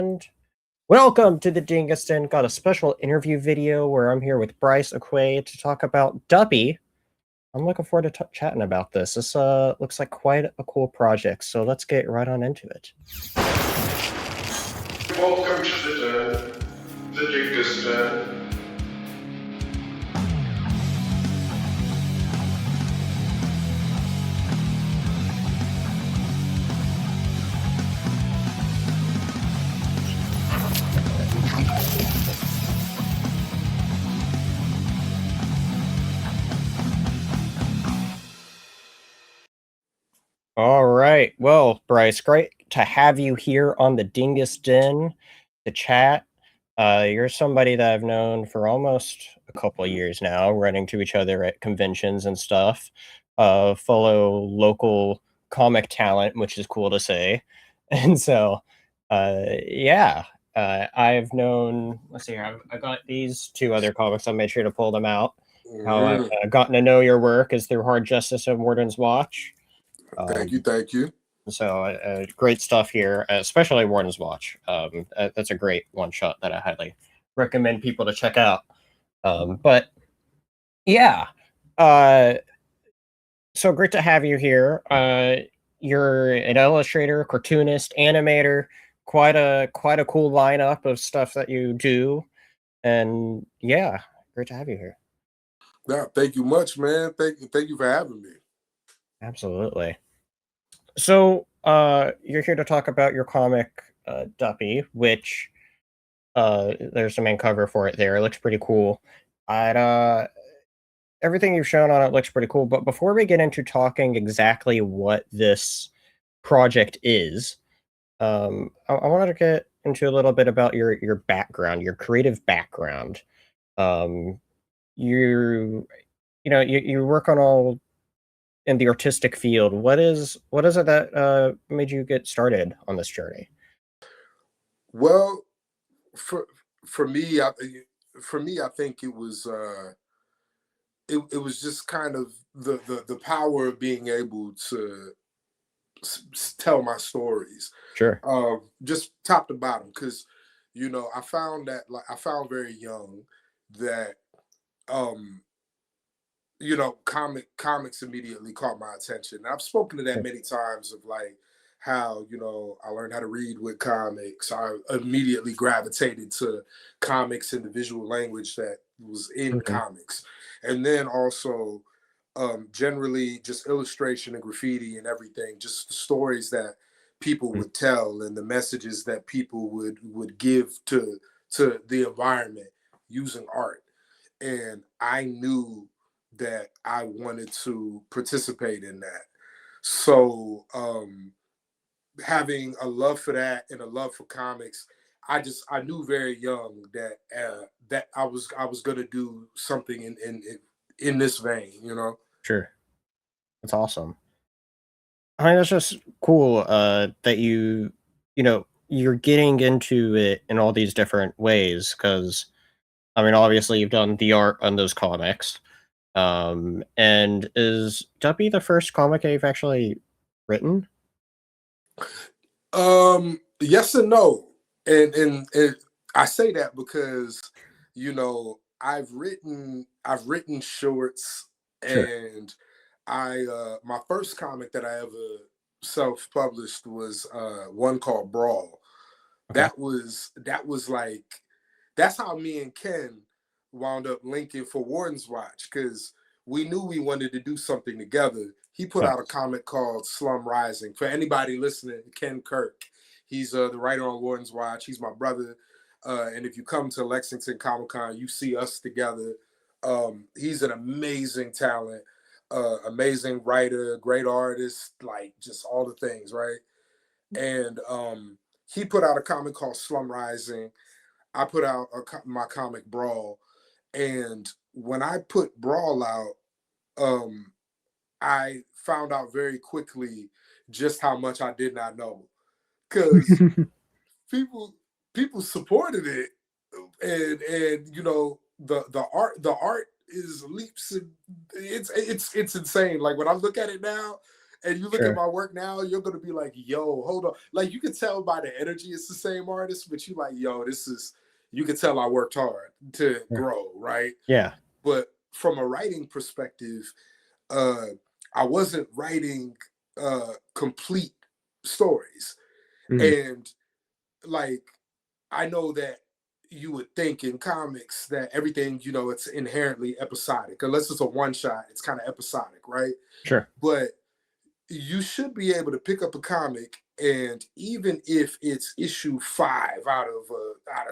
And welcome to the Dingiston. Got a special interview video where I'm here with Bryce Oquaye to talk about Duppy. I'm looking forward to chatting about this. This looks like quite a cool project, so let's get right on into it. Welcome to the Dingiston. All right. Well, Bryce, great to have you here on the Dingiston to chat. You're somebody that I've known for almost a couple of years now, running to each other at conventions and stuff. Follow local comic talent, which is cool to say. And so, yeah, I've known, let's see here, I've got these two other comics. I made sure to pull them out. How I've gotten to know your work is through Hard Justice and Warden's Watch. Thank you. So great stuff here, especially Warden's Watch. That's a great one shot that I highly recommend people to check out. But yeah, so great to have you here. You're an illustrator, cartoonist, animator. Quite a cool lineup of stuff that you do, and yeah, great to have you here. Yeah, thank you much, man. Thank you for having me. Absolutely. So, you're here to talk about your comic, Duppy, which there's the main cover for it there. It looks pretty cool. I'd everything you've shown on it looks pretty cool. But before we get into talking exactly what this project is, I wanted to get into a little bit about your background, your creative background. Um, you work on all in the artistic field. What is it that made you get started on this journey? Well, for me, I think it was it was just kind of the power of being able to tell my stories, Sure. just top to bottom. Because I found very young that comics immediately caught my attention. I've spoken to that many times of like how, I learned how to read with comics. I immediately gravitated to comics and the visual language that was in comics. And then also generally just illustration and graffiti and everything, just the stories that people would tell and the messages that people would give to the environment using art. And I knew that I wanted to participate in that. So having a love for that and a love for comics, I knew very young that that I was gonna do something in this vein. Sure. That's awesome. I mean, that's just cool, that you're getting into it in all these different ways. Because I mean, obviously, you've done the art on those comics. And is Duppy the first comic that you've actually written? Yes and no. And I say that because, I've written shorts. Sure. And my first comic that I ever self-published was one called Brawl. Okay. That was like, that's how me and Ken wound up linking for Warden's Watch, because we knew we wanted to do something together. He put out a comic called Slum Rising. For anybody listening, Ken Kirk, he's the writer on Warden's Watch. He's my brother. And if you come to Lexington Comic Con, you see us together. He's an amazing talent, amazing writer, great artist, like just all the things, right? And he put out a comic called Slum Rising. I put out my comic Brawl. And when I put Brawl out, I found out very quickly just how much I did not know, because people supported it, and the art is leaps, and it's insane. Like when I look at it now, and you look at Sure. my work now, you're gonna be like, yo, hold on. Like you can tell by the energy it's the same artist, but you like, yo, this is you can tell I worked hard to Sure. grow, right? Yeah. But from a writing perspective, uh I wasn't writing complete stories. Mhm. And like I know that you would think in comics that everything, it's inherently episodic. Unless it's a one shot, it's kind of episodic, right? Sure. But you should be able to pick up a comic, and even if it's issue 5 out of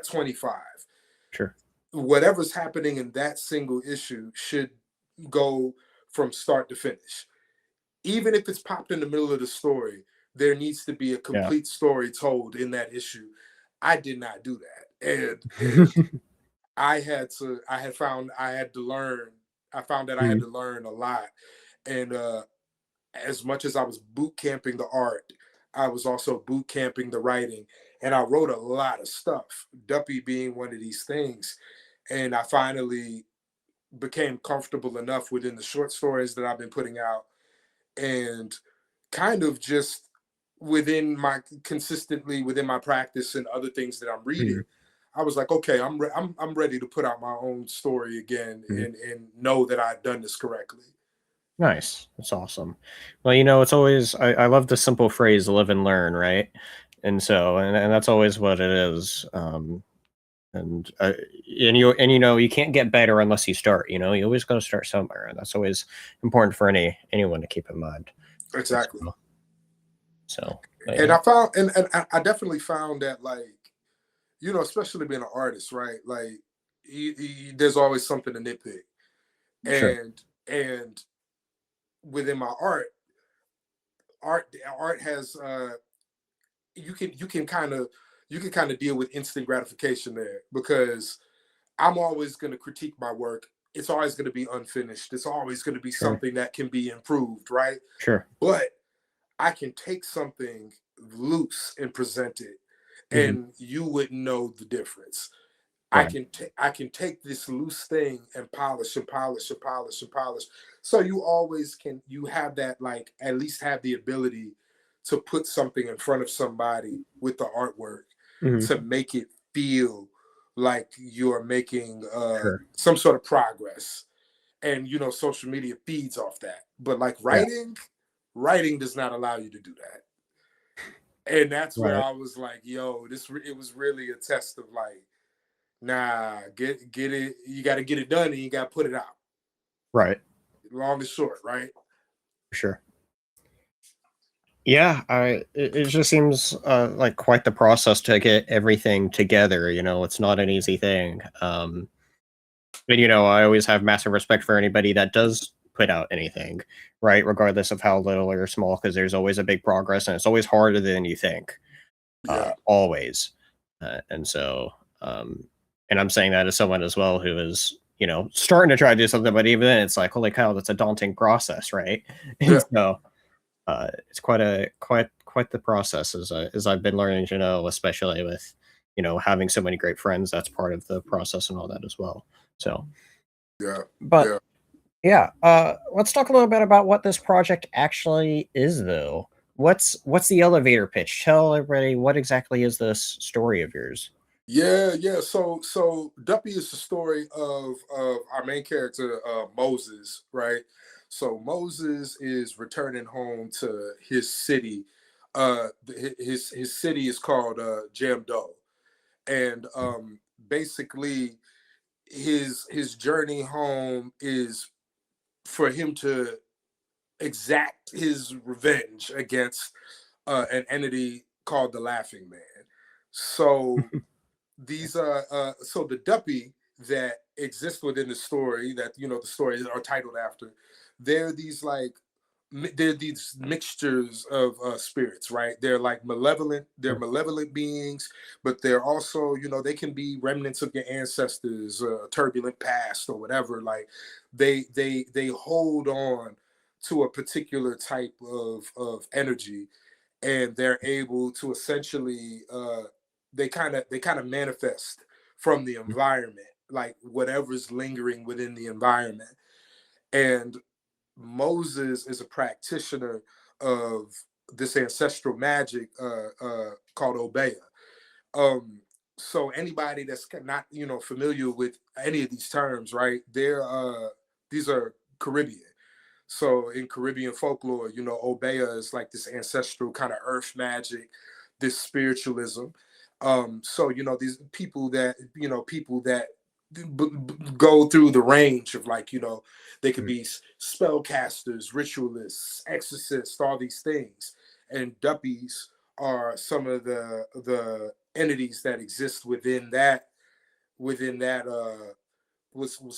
25, Sure. whatever's happening in that single issue should go from start to finish. Even if it's popped in the middle of the story, there needs to be a Yeah. complete story told in that issue. I did not do that. And I had to learn. I found that I had Mhm. to learn a lot. And as much as I was boot camping the art, I was also boot camping the writing. And I wrote a lot of stuff, Duppy being one of these things. And I finally became comfortable enough within the short stories that I've been putting out, and kind of just consistently within my practice and other things that I'm Mhm. reading, I was like, okay, I'm ready to put out my own story again, Mhm. and know that I've done this correctly. Nice. That's awesome. Well, it's always I love the simple phrase "live and learn," right? And that's always what it is. And you can't get better unless you start. You always got to start somewhere, and that's always important for anyone to keep in mind. Exactly. So, but And yeah, I found, and I definitely found that, like, especially being an artist, right? Like, there's always something to nitpick, sure, and within my art has you can kind of deal with instant gratification there, because I'm always going to critique my work. It's always going to be unfinished. It's always going to be sure, something that can be improved, right? sure. But I can take something loose and present it, Hmm. and you wouldn't know the difference. Right, I can take this loose thing and polish and polish and polish and polish. So you have that, like, at least have the ability to put something in front of somebody with the artwork hmm, to make it feel like you're making sure, some sort of progress. And social media feeds off that. But like yeah, writing does not allow you to do that. And that's where right, I was like, yo, it was really a test of, like, nah, get it. You got to get it done, and you got to put it out. right, Long and short, right? for sure. Yeah, it just seems like quite the process to get everything together. It's not an easy thing. And I always have massive respect for anybody that does put out anything, right? Regardless of how little or small, because there's always a big progress, and it's always harder than you think. Yeah, Always. And so, and I'm saying that as someone as well who is, starting to try to do something, but even then, it's like, holy cow, that's a daunting process, right? And yeah, so, it's quite the process as I've been learning to know, especially with having so many great friends. That's part of the process and all that as well. So, yeah, but yeah. yeah, let's talk a little bit about what this project actually is, though. What's the elevator pitch? Tell everybody what exactly is this story of yours. Yeah, yeah. So Duppy is the story of our main character, Moses, right? So Moses is returning home to his city. His city is called Jamdo, and basically his journey home is for him to exact his revenge against an entity called the Laughing Man. So so the Duppy that exist within the story, that the stories are titled after, they're these like they're these mixtures of spirits, right? They're Sure. malevolent beings, but they're also, they can be remnants of your ancestors, turbulent past or whatever. Like they hold on to a particular type of energy, and they're able to essentially they kind of manifest from the environment, like whatever's lingering within the environment. And Moses is a practitioner of this ancestral magic called Obeya. Um, so anybody that's not familiar with any of these terms, right? These are Caribbean. So in Caribbean folklore, Obeya is like this ancestral kind of earth magic, this spiritualism. So these people that go through the range of like they could be spellcasters, ritualists, exorcists, all these things. And Duppies are some of the entities that exist within that what's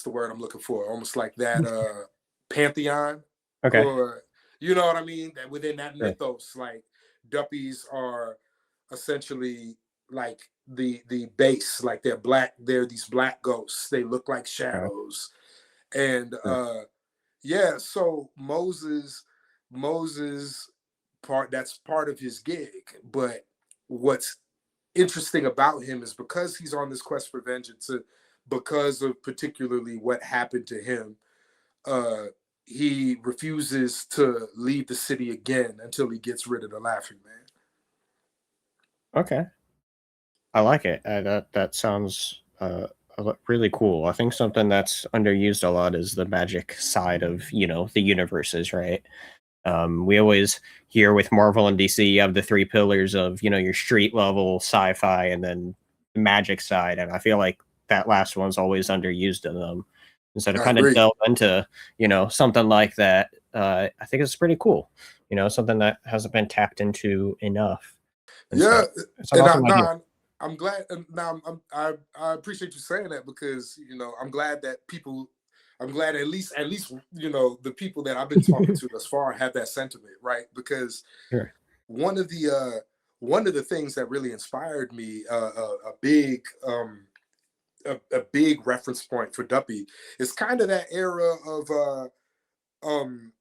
the word I'm looking for? Almost like that pantheon, Okay. or you know what I mean? That within that Sure. mythos, like Duppies are essentially like the base, like they're these black ghosts. They look like Okay. shadows. And Sure. yeah, so Moses that's part of his gig. But what's interesting about him is because he's on this quest for vengeance, because of particularly what happened to him, uh, he refuses to leave the city again until he gets rid of the Laughing Man. Okay. I like it. That sounds really cool. I think something that's underused a lot is the magic side of the universes, right? We always hear with Marvel and DC, you have the three pillars of your street level sci-fi and then the magic side, and I feel like that last one's always underused in them. And so to I kind of agree. delve into something like that, I think it's pretty cool. Something that hasn't been tapped into enough, and Yeah, so it's an and awesome idea. I'm glad. And now I appreciate you saying that, because I'm glad that people. I'm glad at least the people that I've been talking to thus far have that sentiment, right? Because Sure. one of the uh, one of the things that really inspired me, a big reference point for Duppy, is kind of that era of um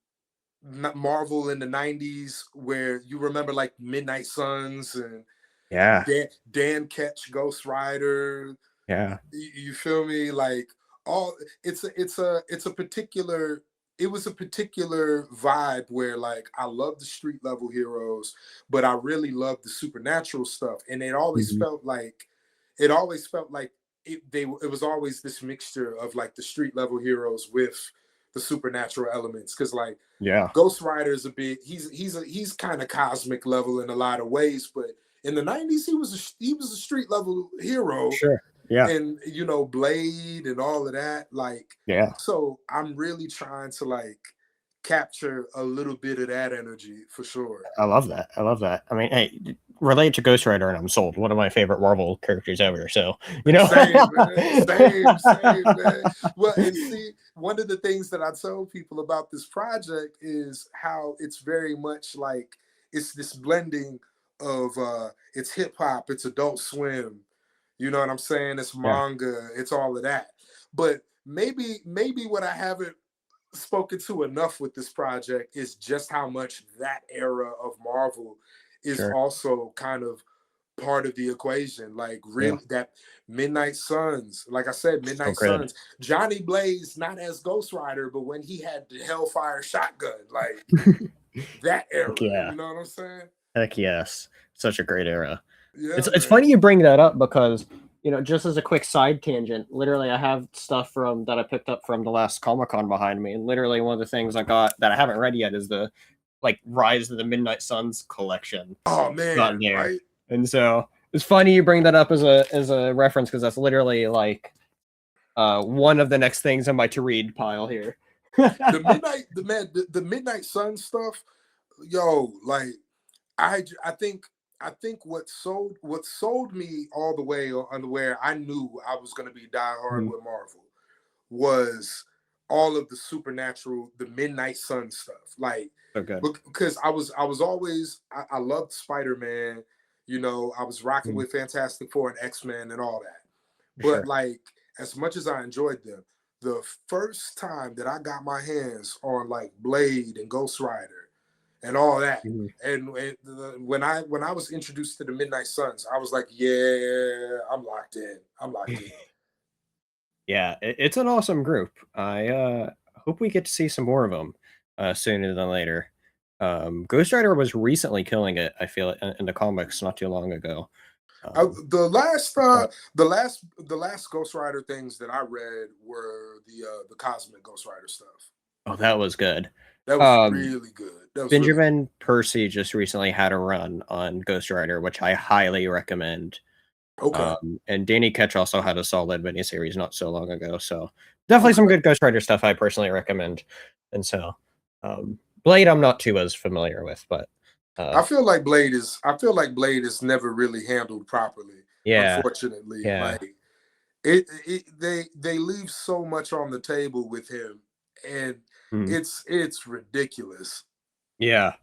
Marvel in the '90s, where you remember like Midnight Suns and Yeah. Dan Ketch, Ghost Rider. Yeah. You feel me? Like all it's a particular it was a particular vibe where like I love the street level heroes, but I really love the supernatural stuff. And Mhm. it always felt like it was always this mixture of like the street level heroes with the supernatural elements. Cause like Yeah. Ghost Rider is a big he's kind of cosmic level in a lot of ways, but in the '90s he was a street level hero. Sure. Yeah. And Blade and all of that, like, Yeah. so I'm really trying to like capture a little bit of that energy for sure. I love that. I love that. I mean, hey, relate to Ghost Rider and I'm sold. One of my favorite Marvel characters ever. So, you know. Same, man. Same, man. Well, and see, one of the things that I tell people about this project is how it's very much like it's this blending of it's hip hop, it's Adult Swim, you know what I'm saying? It's Yeah, manga, it's all of that. But maybe what I haven't spoken to enough with this project is just how much that era of Marvel is sure. also kind of part of the equation. Like Yeah. really that Midnight Suns, like I said, So Midnight good. Suns, Johnny Blaze, not as Ghost Rider, but when he had the Hellfire shotgun, like that Heck era, yeah. you know what I'm saying? Heck yes. Such a great era. It's Yeah, it's man. funny you bring that up because just as a quick side tangent, literally I have stuff from that I picked up from the last Comic Con behind me, and literally one of the things I got that I haven't read yet is the like Rise of the Midnight Suns collection. Oh Got man, there, right? and so it's funny you bring that up as a reference because that's literally like one of the next things on my to read pile here. The Midnight Sun stuff, yo, like I think what sold me all the way on where I knew I was gonna be diehard Mhm. with Marvel was all of the supernatural, the Midnight Sun stuff. Like So good. because I was always I loved Spider-Man, I was rocking Mhm. with Fantastic Four and X-Men and all that. For But sure. like as much as I enjoyed them, the first time that I got my hands on like Blade and Ghost Rider and all that. Mhm. When I was introduced to the Midnight Suns, I was like, yeah, I'm locked in. I'm locked in. Yeah, it's an awesome group. I hope we get to see some more of them sooner than later. Ghost Rider was recently killing it, I feel, in the comics not too long ago. Uh, Um, the last, but the last Ghost Rider things that I read were the Cosmic Ghost Rider stuff. oh, that was good. That was Um, really good. That was really good. Benjamin Percy just recently had a run on Ghost Rider, which I highly recommend. Okay, And Danny Ketch also had a solid miniseries not so long ago. So definitely some okay. good Ghost Rider stuff I personally recommend. And so Blade I'm not too as familiar with, but I feel like Blade is. I feel like Blade is never really handled properly. yeah, Unfortunately, yeah, like they leave so much on the table with him, and mm, it's ridiculous. yeah.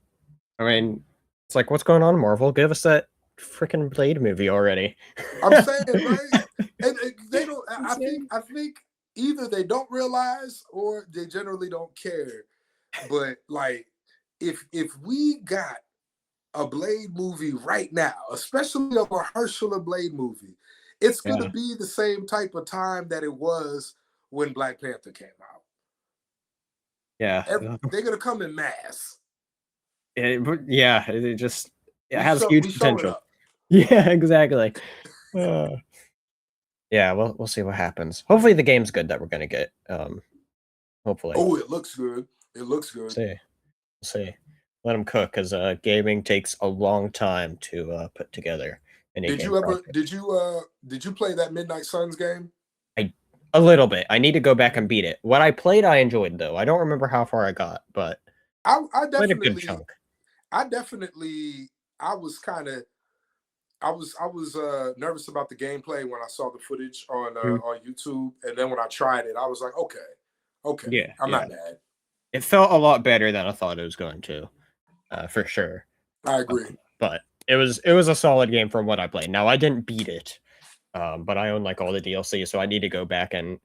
I mean, it's like, what's going on, Marvel? Give us that freaking Blade movie already. I'm saying, right? And they don't. Insane. I think either they don't realize or they generally don't care. But like, if we got a Blade movie right now, especially a Mahershala Blade movie, it's gonna Yeah, be the same type of time that it was when Black Panther came out. yeah. They're gonna come in mass. Yeah, it just it has huge We showing potential. up. Yeah, exactly. Uh, yeah, we'll see what happens. Hopefully the game's good that we're gonna get. Hopefully. Oh, it looks good. It looks good. See. We'll see. Let them cook because gaming takes a long time to put together any Did game you ever project. did you play that Midnight Suns game? I a little bit. I need to go back and beat it. What I played, I enjoyed though. I don't remember how far I got, but I played a good definitely chunk. I definitely I was kind of I was nervous about the gameplay when I saw the footage Mhm. on YouTube, and then when I tried it, I was like, okay, okay, Yeah, I'm yeah. not mad. It felt a lot better than I thought it was going to, for sure. I agree. But it was a solid game from what I played. Now I didn't beat it, but I own like all the DLC, so I need to go back and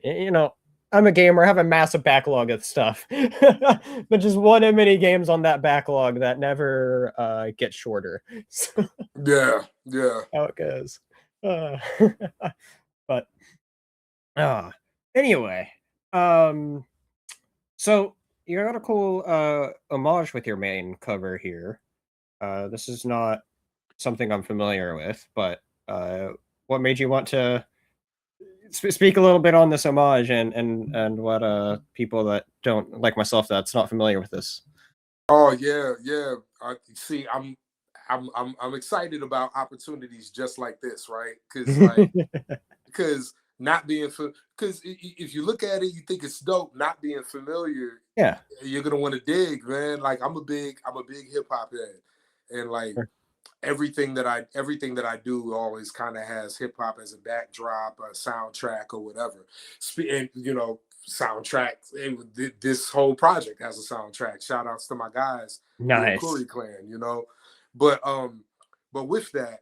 I'm a gamer. I have a massive backlog of stuff, but just one of many games on that backlog that never gets shorter. So Yeah, yeah. how it goes. Uh, but uh, anyway, um, so you got a cool homage with your main cover here. This is not something I'm familiar with, but what made you want to speak a little bit on this homage and what people that don't like myself that's not familiar with this? Oh yeah, yeah. I see. I'm excited about opportunities just like this, right? Because not being because if you look at it, you think it's dope. Not being familiar, Yeah, you're gonna want to dig, man. Like I'm a big hip hop head, and like sure. everything that I do always kind of has hip hop as a backdrop, a soundtrack, or whatever. And soundtrack. This whole project has a soundtrack. Shout outs to my guys, the Nice. Oquaye clan. But but with that,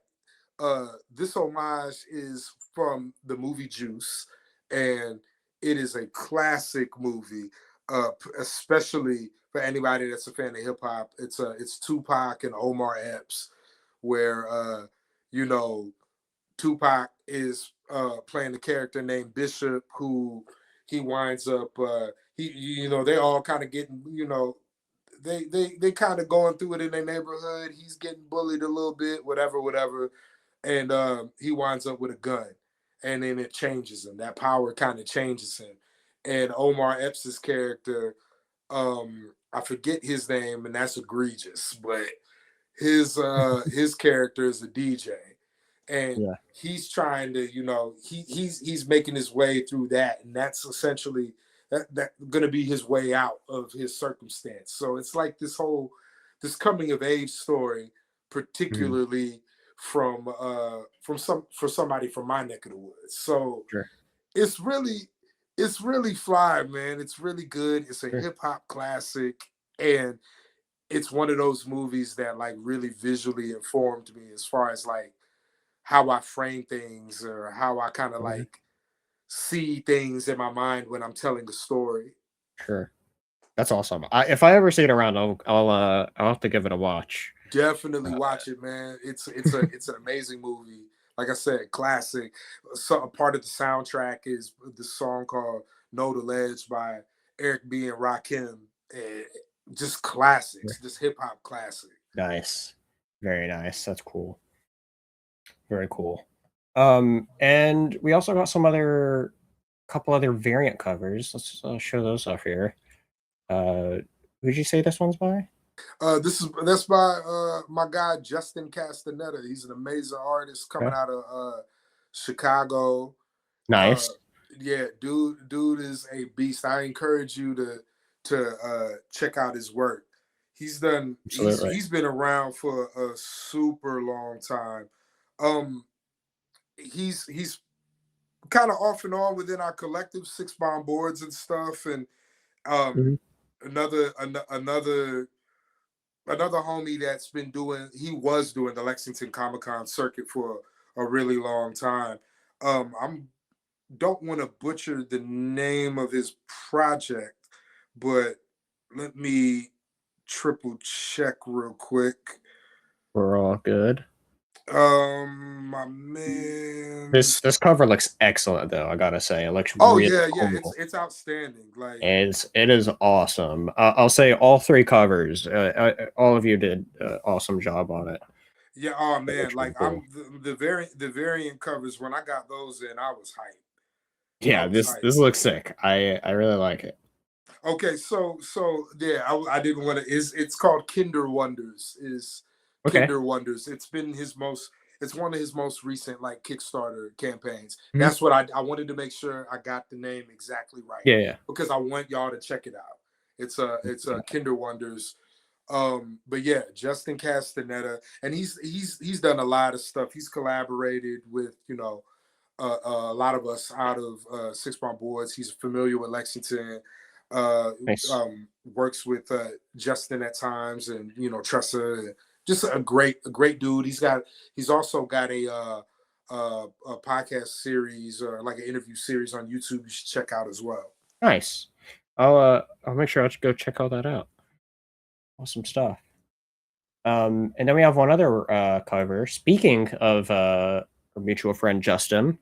this homage is from the movie Juice, and it is a classic movie. Especially for anybody that's a fan of hip hop, it's Tupac and Omar Epps, where you know Tupac is playing a character named Bishop, who he winds up they all kind of getting they kind of going through it in their neighborhood. He's getting bullied a little bit, whatever, and he winds up with a gun, and then it changes him. That power kind of changes him, and Omar Epps' character, I forget his name, and that's egregious, but his character is a DJ, and Yeah, he's trying to he's making his way through that, and that's essentially that going to be his way out of his circumstance. So it's like this coming of age story, mhm, particularly from somebody from my neck of the woods. So sure, it's really it's really fly, man. It's really good. It's a sure. hip hop classic, and it's one of those movies that like really visually informed me as far as like how I frame things or how I kind of Okay, like see things in my mind when I'm telling a story. sure. That's awesome. If I ever see it around, I'll have to give it a watch. Definitely Uh, watch it, man. It's an amazing movie. Like I said, classic. So a part of the soundtrack is the song called "Know the Ledge" by Eric B and Rakim. just classics, just hip hop classic. Nice. Very nice. That's cool. Very cool. And we also got couple other variant covers. Let's show those off here. Who'd you say this one's by? That's by my guy Justin Castaneda. He's an amazing artist coming Okay. out of Chicago. Nice. Yeah, dude is a beast. I encourage you to check out his work. Absolutely. He's been around for a super long time. He's kind of off and on within our collective, Six Bomb Boards and stuff, and um Mhm. another another homie he was doing the Lexington Comic Con circuit for a really long time. I'm don't want to butcher the name of his project, but let me triple check real quick. We're all good. My man. This cover looks excellent, though. I gotta say, it looks Oh really yeah, yeah, cool. it's outstanding. Like, It is awesome. I'll say all three covers. All of you did an awesome job on it. yeah, oh It man, looks really like cool. the variant covers when I got those in, I was hyped. I Yeah, was this hyped. looks sick. I really like it. Okay, so yeah, I didn't want to. Is It's called Kinder Wonders? Is Okay. Kinder Wonders? It's been his most. It's one of his most recent like Kickstarter campaigns. Mhm. That's what I wanted to make sure I got the name exactly right Yeah, yeah. because I want y'all to check it out. It's a Yeah. Kinder Wonders. But yeah, Justin Castaneda, and he's done a lot of stuff. He's collaborated with a lot of us out of Six Bomb Boards. He's familiar with Lexington. Uh, Nice. Works with Justin at times, and Tressa. Just a great dude. He's also got a podcast series or like an interview series on YouTube. You should check out as well. Nice. I'll make sure I'll go check all that out. Awesome stuff. And then we have one other cover. Speaking of our mutual friend Justin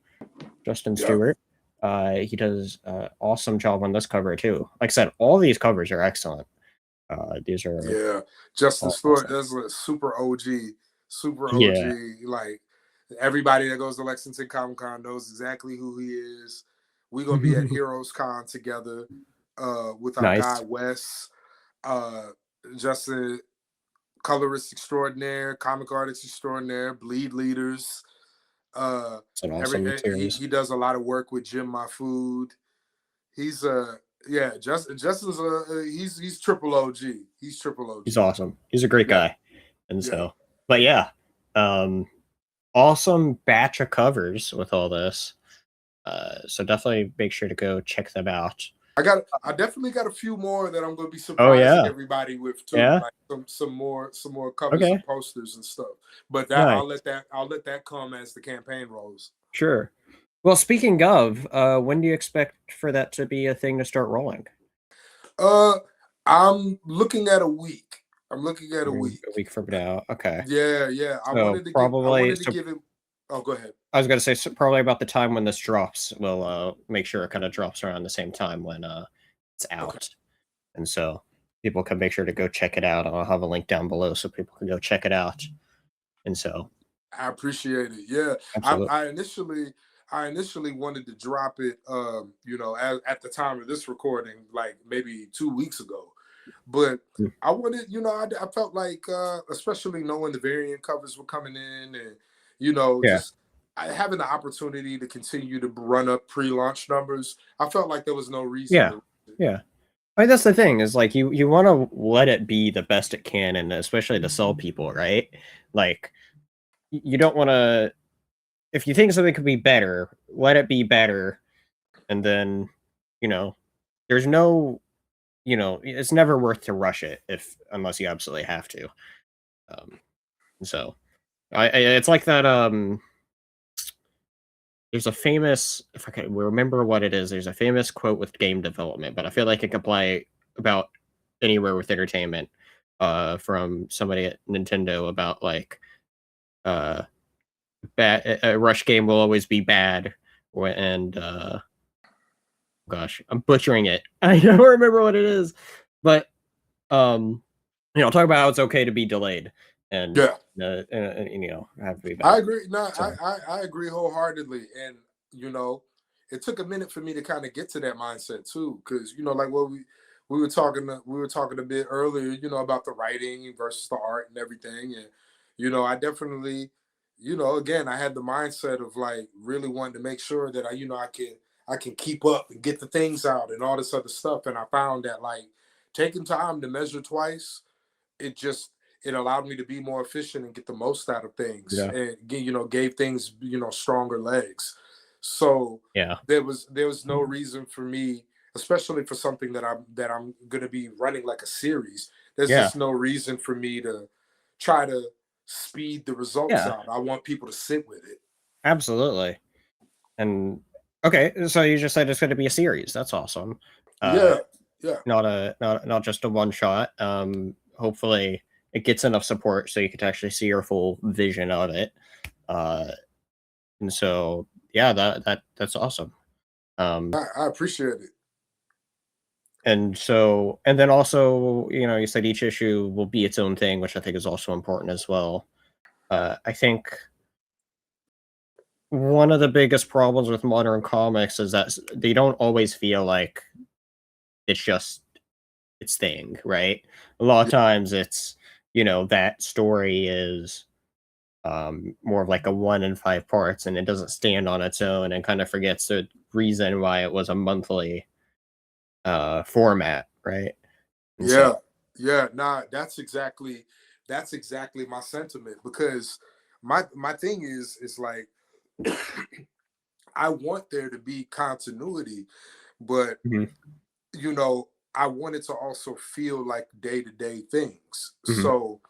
Yep. Stewart, he does an awesome job on this cover too. Like I said, all these covers are excellent. These are Yeah, Justin all Stewart awesome. does a super OG, super Yeah. OG. Like everybody that goes to Lexington Comic Con knows exactly who he is. We're gonna be at Heroes Con together with our guy Nice. Wes. Uh, Justin, colorist extraordinaire, comic artist extraordinaire, bleed leaders. Uh, It's an awesome series. he does a lot of work with Jim My Food. He's yeah, Justin's he's triple OG. He's triple OG. He's awesome. He's a great Yeah, guy. And yeah. so, but yeah, um, awesome batch of covers with all this. So definitely make sure to go check them out. I definitely got a few more that I'm gonna be Oh surprising yeah, everybody with too, yeah. like some more covers Okay, and posters and stuff. But nice. I'll let that come as the campaign rolls. Sure. Well, speaking of, when do you expect for that to be a thing to start rolling? Uh, I'm looking at a week. I'm looking at a A week. week from now. Okay. Yeah, yeah. So I probably, wanted to give him. Oh, go ahead. I was gonna say probably about the time when this drops. We'll make sure it kind of drops around the same time when it's Okay. out, and so people can make sure to go check it out. I'll have a link down below so people can go check it out. And so, I appreciate it. Yeah, absolutely, I initially wanted to drop it, at the time of this recording, like maybe 2 weeks ago, but mm, I wanted, I felt like, especially knowing the variant covers were coming in, and yeah, just having the opportunity to continue to run up pre-launch numbers, I felt like there was no reason yeah, to. yeah. I mean, that's the thing is like you want to let it be the best it can, and especially to sell people, right? Like you don't want to. If you think something could be better, let it be better, and then you know, there's no, it's never worth to rush it if unless you absolutely have to. Um, so it's like that. There's a famous, if I can remember what it is. There's a famous quote with game development, but I feel like it can apply about anywhere with entertainment. From somebody at Nintendo about like uh bad a rush game will always be bad, and gosh, I'm butchering it. I don't remember what it is, but Talk about how it's okay to be delayed and, Yeah. have to be I back. agree. No, So I agree wholeheartedly. And you know, it took a minute for me to kind of get to that mindset too, because like what we were talking a bit earlier, about the writing versus the art and everything, and I definitely, again, I had the mindset of like really wanting to make sure that I can keep up and get the things out and all this other stuff, and I found that like taking time to measure twice, it allowed me to be more efficient and get the most out of things, yeah, and gave things stronger legs. So yeah, there was no reason for me, especially for something that I'm going to be running like a series. There's yeah, just no reason for me to try to speed the results yeah, out. I want people to sit with it. absolutely. And okay, so you just said it's going to be a series. That's awesome. Uh, Yeah, yeah, not just a one shot. Hopefully it gets enough support so you could actually see your full vision of it. Uh, and so yeah, that's awesome. Um, I appreciate it. and then also, you said each issue will be its own thing, which I think is also important as well. I think one of the biggest problems with modern comics is that they don't always feel like it's just its thing, right? A lot of Yeah, times it's, that story is more of like a one in five parts and it doesn't stand on its own and kind of forgets the reason why it was a monthly format, right? And so yeah, yeah. Nah, that's exactly my sentiment, because my thing is like I want there to be continuity, but mhm, I want it to also feel like day to day things. mhm, So,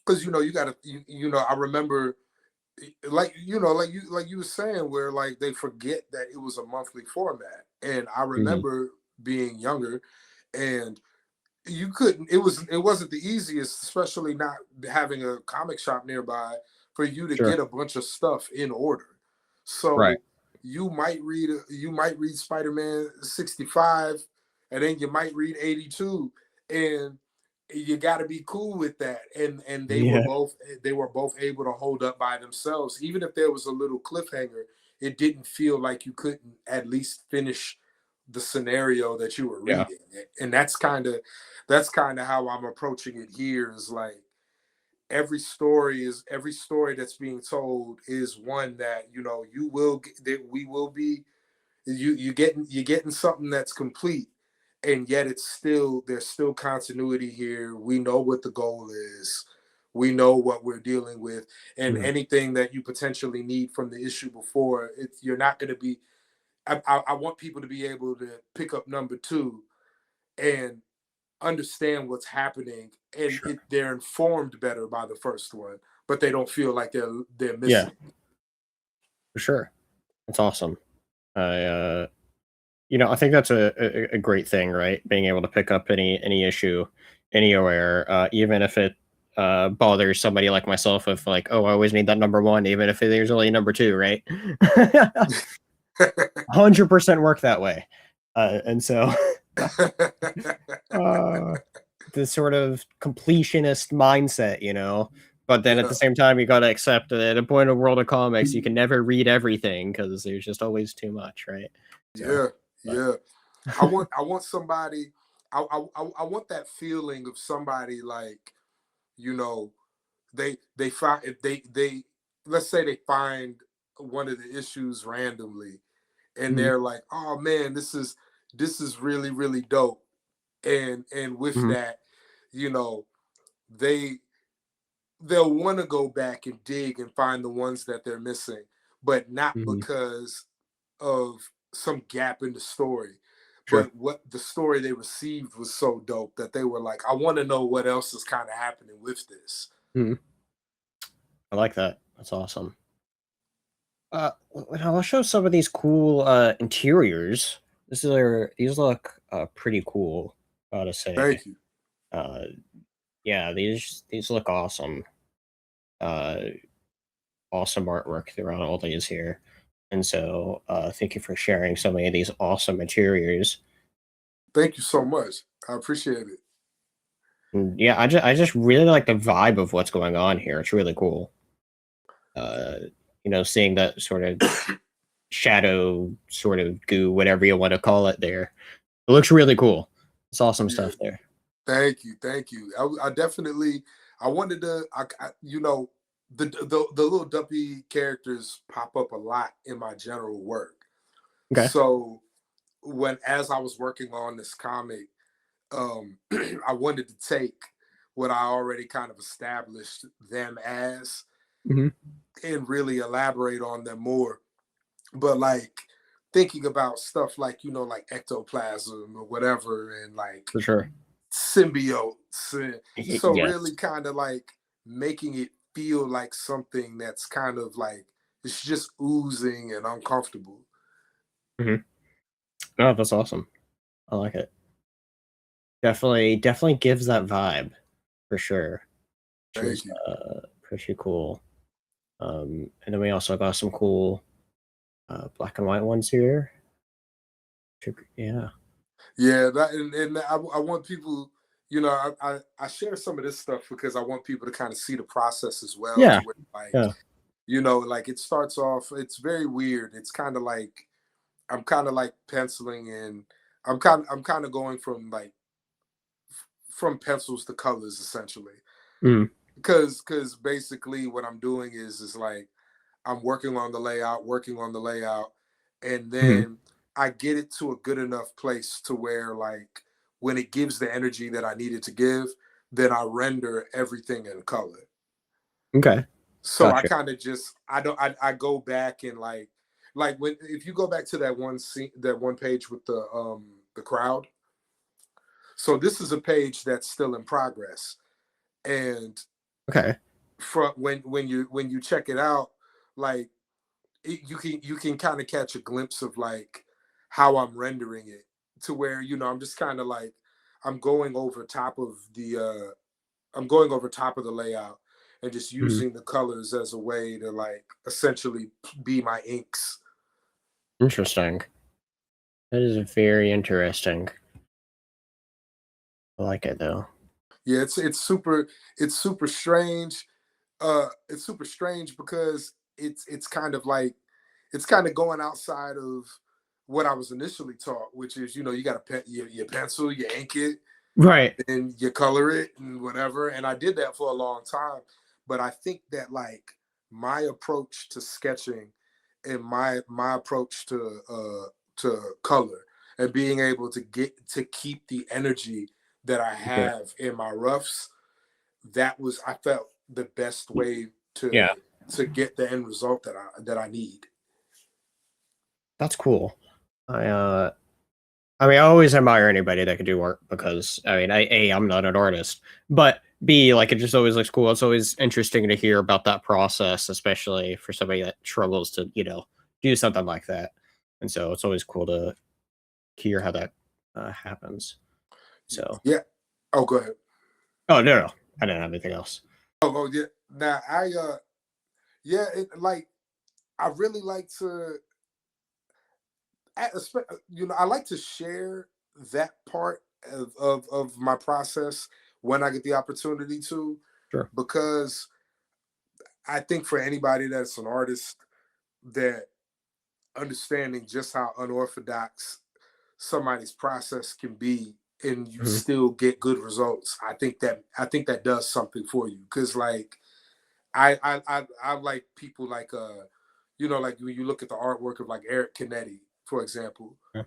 because you got to, I remember, like you were saying, where like they forget that it was a monthly format, and I mhm, remember being younger, and you couldn't. It wasn't the easiest, especially not having a comic shop nearby, for you to sure, get a bunch of stuff in order. right, So you might read Spider-Man 65, and then you might read 82, and you got to be cool with that. And yeah, they were both able to hold up by themselves, even if there was a little cliffhanger. It didn't feel like you couldn't at least finish the scenario that you were yeah, reading, and that's kind of how I'm approaching it here. Is like every story that's being told is one that you will get, that we will be you getting something that's complete, and yet there's still continuity here. We know what the goal is, we know what we're dealing with, and mhm, anything that you potentially need from the issue before, you're not going to be. I want people to be able to pick up number two and understand what's happening, and sure, they're informed better by the first one, but they don't feel like they're yeah, missing. for sure. That's awesome. I I think that's a great thing, right? Being able to pick up any issue anywhere, even if it bothers somebody like myself, of like, oh, I always need that number one, even if there's only number two, right? 100% work that way, and so uh, the sort of completionist mindset, But then at Yeah, the same time, you got to accept that at a point of World of Comics, you can never read everything because there's just always too much, right? So, yeah, but yeah. I want somebody. I want that feeling of somebody like you know they find if they let's say they find one of the issues randomly, and mhm, they're like, oh man, this is really really dope, and with mhm, that, you know they they'll want to go back and dig and find the ones that they're missing, but not mhm, because of some gap in the story. sure. But what the story they received was so dope that they were like, I want to know what else is kind of happening with this. Mhm. I like that. That's awesome. I'll show some of these cool interiors. These look pretty cool, gotta say. Thank you. Uh, yeah, these look awesome. Uh, awesome artwork throughout all these here. And so, thank you for sharing so many of these awesome interiors. Thank you so much. I appreciate it. And yeah, I just really like the vibe of what's going on here. It's really cool. Seeing that sort of shadow, sort of goo, whatever you want to call it there. It looks really cool. It's awesome Yeah, stuff there. thank you, thank you. I definitely I wanted to the little Duppy characters pop up a lot in my general work. Okay. So when as I was working on this comic, I wanted to take what I already kind of established them as Hmm. and really elaborate on them more. But like thinking about stuff like, like ectoplasm or whatever, and like For sure. symbiotes. So Yes. really kind of like making it feel like something that's kind of like it's just oozing and uncomfortable. Hmm. Oh, that's awesome. I like it. Definitely gives that vibe for sure, which is Thank you. pretty cool. And then we also got some cool black and white ones here. Yeah. Yeah, and I want people, I share some of this stuff because I want people to kind of see the process as well, Yeah. to where like, Yeah. like it starts off, it's very weird. It's kind of like I'm kind of like penciling in. I'm kind of going from like from pencils to colors essentially. Mm. Because basically what I'm doing is like I'm working on the layout, and Hmm. then I get it to a good enough place to where like when it gives the energy that I need it to give, then I render everything in color. Okay. So I Gotcha. kind of just I go back and like when if you go back to that one scene, that one page with the crowd. So this is a page that's still in progress, and Okay. from when you check it out, like you can kind of catch a glimpse of like how I'm rendering it, to where I'm just kind of like I'm going over top of I'm going over top of the layout and just Mhm. using the colors as a way to like essentially be my inks. Interesting. That is very interesting. I like it though. Yeah, it's super strange. It's super strange because it's kind of like it's kind of going outside of what I was initially taught, which is you got to your pencil, you ink it, Right. and you color it and whatever. And I did that for a long time, but I think that like my approach to sketching and my approach to color and being able to get to keep the energy that I Sure. have in my roughs, that was I felt the best way Yeah. to get the end result that I need. That's cool. I uh I mean, I always admire anybody that can do art because I mean, I'm not an artist, but B, like it just always looks cool. It's always interesting to hear about that process, especially for somebody that struggles to, do something like that. And so it's always cool to hear how that happens. So, Yeah. Oh, go ahead. oh no, I didn't have anything else. Oh, yeah. Now yeah, like I really like to I like to share that part of my process when I get the opportunity to, Sure. because I think for anybody that's an artist, that understanding just how unorthodox somebody's process can be and you Hmm. still get good results, I think that does something for you, because like I like people like like when you look at the artwork of like Eric Canetti, for example, Yeah.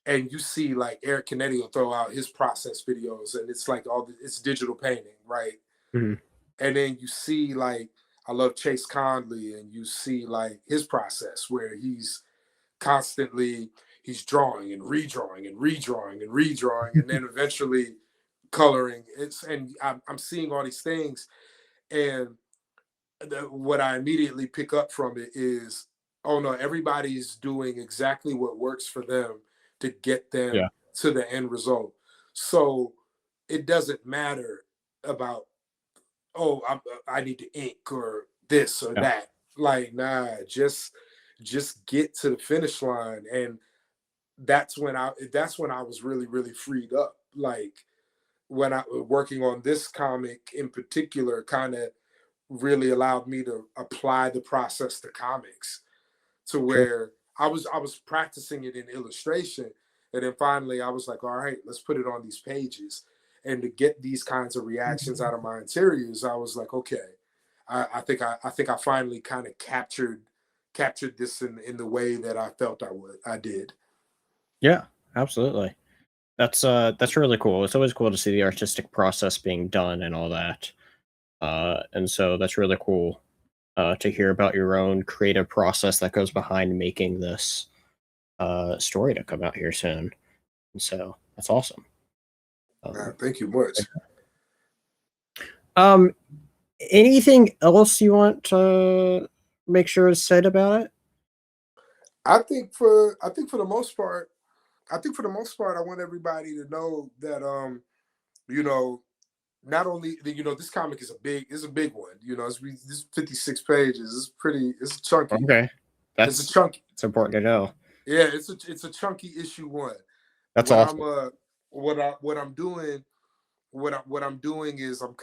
and you see like Eric Canetti will throw out his process videos, and it's like it's digital painting, right? Hmm. And then you see like I love Chase Conley, and you see like his process where constantly he's drawing and redrawing and redrawing and redrawing, and then eventually coloring. I'm seeing all these things, and what I immediately pick up from it is, oh no, everybody's doing exactly what works for them to get them Yeah. to the end result. So it doesn't matter about, oh, I need to ink or this or Yeah. that. Like, nah, just get to the finish line. And that's when I was really, really freed up. Like when I was working on this comic in particular, kind of really allowed me to apply the process to comics, to Sure. where I was practicing it in illustration, and then finally I was like, all right, let's put it on these pages. And to get these kinds of reactions out of my interiors, I was like, okay, I think I finally kind of captured this in the way that I felt I did. Yeah, absolutely. That's really cool. It's always cool to see the artistic process being done and all that. And so that's really cool to hear about your own creative process that goes behind making this story to come out here soon. And so that's awesome. Um, Thank you much. um, anything else you want to make sure is said about it? I think for the most part, I want everybody to know that you know, not only this comic is a big one. This 56 pages. It's chunky. Okay, It's a chunky. it's important to know. Yeah, it's a chunky issue one. That's What I'm awesome. what I'm doing what I'm doing is I'm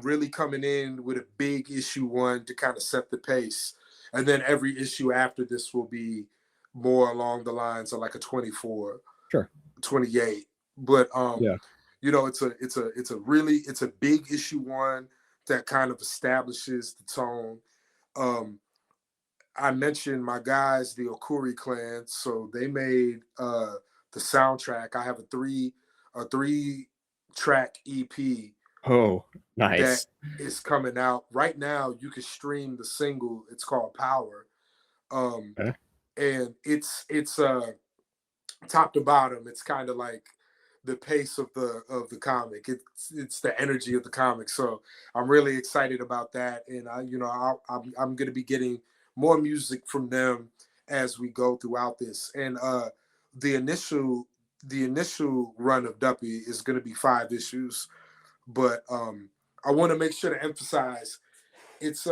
really coming in with a big issue one to kind of set the pace. And then every issue after this will be more along the lines of like a 24, Sure. 28. But Yeah. it's a big issue one that kind of establishes the tone. Um I mentioned my guys, the Oquaye clan, so they made the soundtrack. I have a three track EP Oh, that nice. is coming out right now. You can stream the single. It's called Power, um, Okay. and it's top to bottom. It's kind of like the pace of the comic. It's the energy of the comic. So I'm really excited about that, and I'm going to be getting more music from them as we go throughout this. And the initial the initial run of Duppy is going to be 5 issues, but I want to make sure to emphasize it's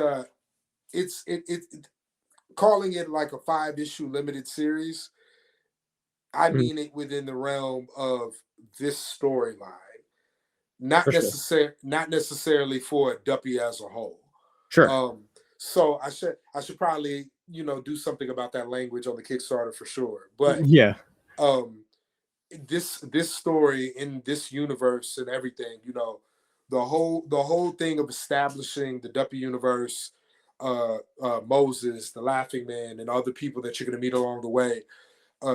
calling it like a 5 issue limited series. I Mhm. mean it within the realm of this storyline, For sure. not necessarily for Duppy as a whole. Sure. Um, so I should probably do something about that language on the Kickstarter for sure. But Yeah. um, this story in this universe and everything, the whole thing of establishing the Duppy universe, Moses, the Laughing Man, and other people that you're going to meet along the way.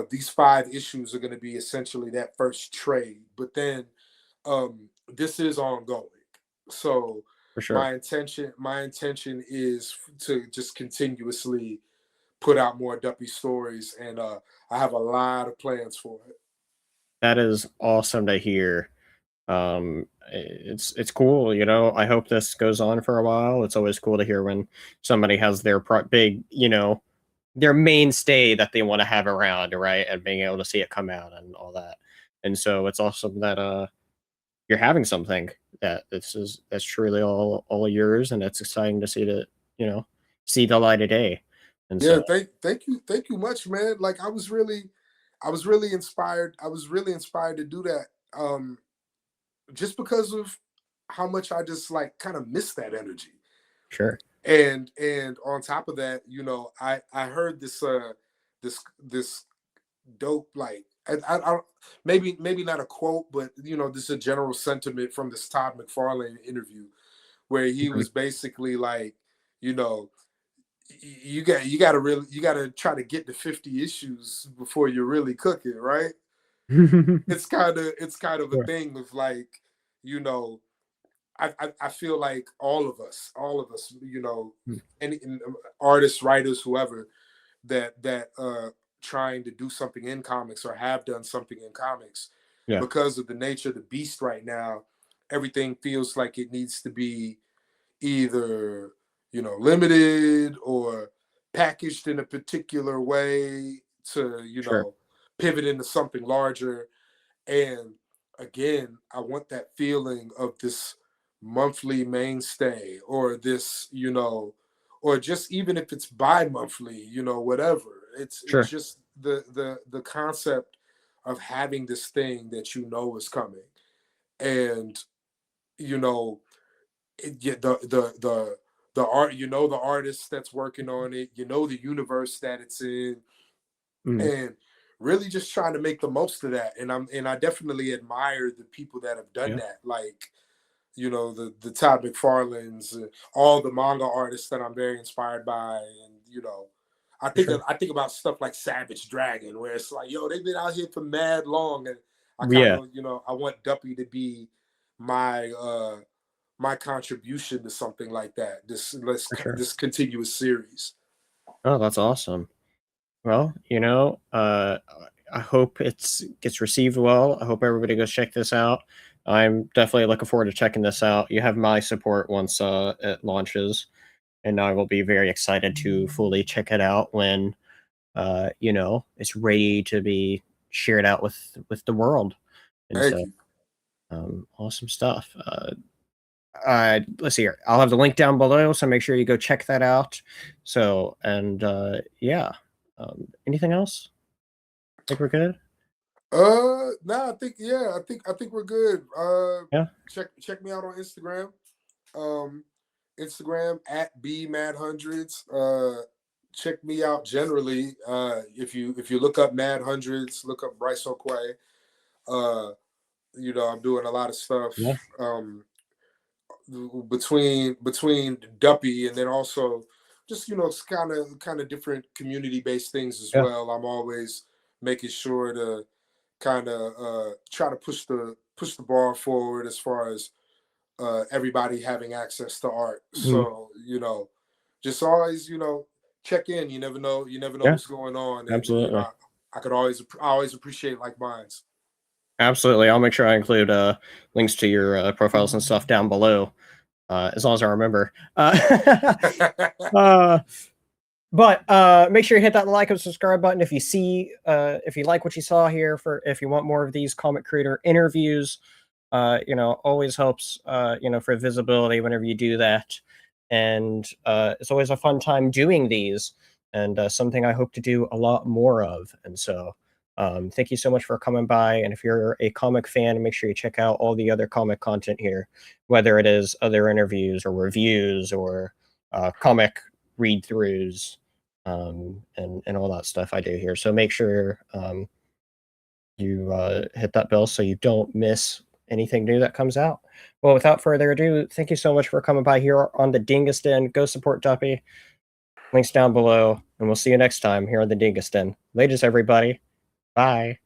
These 5 issues are going to be essentially that first trade, but then this is ongoing. So For sure. my intention is to just continuously put out more Duppy stories, and I have a lot of plans for it. That is awesome to hear. It's cool, you know. I hope this goes on for a while. It's always cool to hear when somebody has their big, their mainstay that they want to have around, right? And being able to see it come out and all that. And so it's awesome that you're having something that's truly all yours, and it's exciting to see that, you know, see the light of day. And Yeah, so thank you much, man. Like I was really inspired. I was really inspired to do that. Just because of how much I just like kind of miss that energy. sure. And on top of that, I heard this dope, like I maybe not a quote, but this is a general sentiment from this Todd McFarlane interview where he Mhm. was basically like, you know, you got to try to get to 50 issues before you really cook it, right? It's kind of a Sure. thing of like, you know, I feel like all of us, Mm. any artists, writers, whoever that trying to do something in comics or have done something in comics, Yeah. because of the nature of the beast right now, everything feels like it needs to be either limited or packaged in a particular way to Sure. pivot into something larger. And again, I want that feeling of this monthly mainstay, or this, or just even if it's bi-monthly, whatever. It's Sure. just the concept of having this thing that is coming. and you know, the art, the artist that's working on it, the universe that it's in, Mm, and really just trying to make the most of that. And I definitely admire the people that have done yeah, that, like the Todd McFarlanes, all the manga artists that I'm very inspired by, and I for think sure. I think about stuff like Savage Dragon, where it's like, yo, they've been out here for mad long, and I kind Yeah, of I want Duppy to be my my contribution to something like that. for sure. This continuous series. Oh, that's awesome. Well, I hope it's gets received well. I hope everybody goes check this out. I'm definitely looking forward to checking this out. You have my support once it launches, and I will be very excited to fully check it out when it's ready to be shared out with the world. And Thank so, you. awesome stuff. Let's see here. I'll have the link down below, so make sure you go check that out. So, and yeah. Anything else? Think we're good? No, I think, yeah, I think we're good. Yeah. Check me out on Instagram. Um, Instagram at bmad hundreds. Check me out generally. If you look up Mad Hundreds, look up Bryce Oquaye. Uh, I'm doing a lot of stuff. Yeah. Between Duppy, and then also just it's kind of different community based things as Yeah. well. I'm always making sure to kind of try to push the bar forward as far as everybody having access to art. Mhm. So just always check in. You never know Yeah. what's going on, and Absolutely. I always appreciate like minds. Absolutely. I'll make sure I include links to your profiles and stuff down below, as long as I remember. Uh, but make sure you hit that like and subscribe button if you like what you saw here. For if you want more of these comic creator interviews, always helps, for visibility whenever you do that. And it's always a fun time doing these, and something I hope to do a lot more of. And so, thank you so much for coming by. And if you're a comic fan, make sure you check out all the other comic content here, whether it is other interviews or reviews or comic read throughs, and all that stuff I do here. So make sure you hit that bell so you don't miss anything new that comes out. Well, without further ado, thank you so much for coming by here on the Dingus Den. Go support Duppy. Links down below, and we'll see you next time here on the Dingus Den. Latest, everybody. Bye.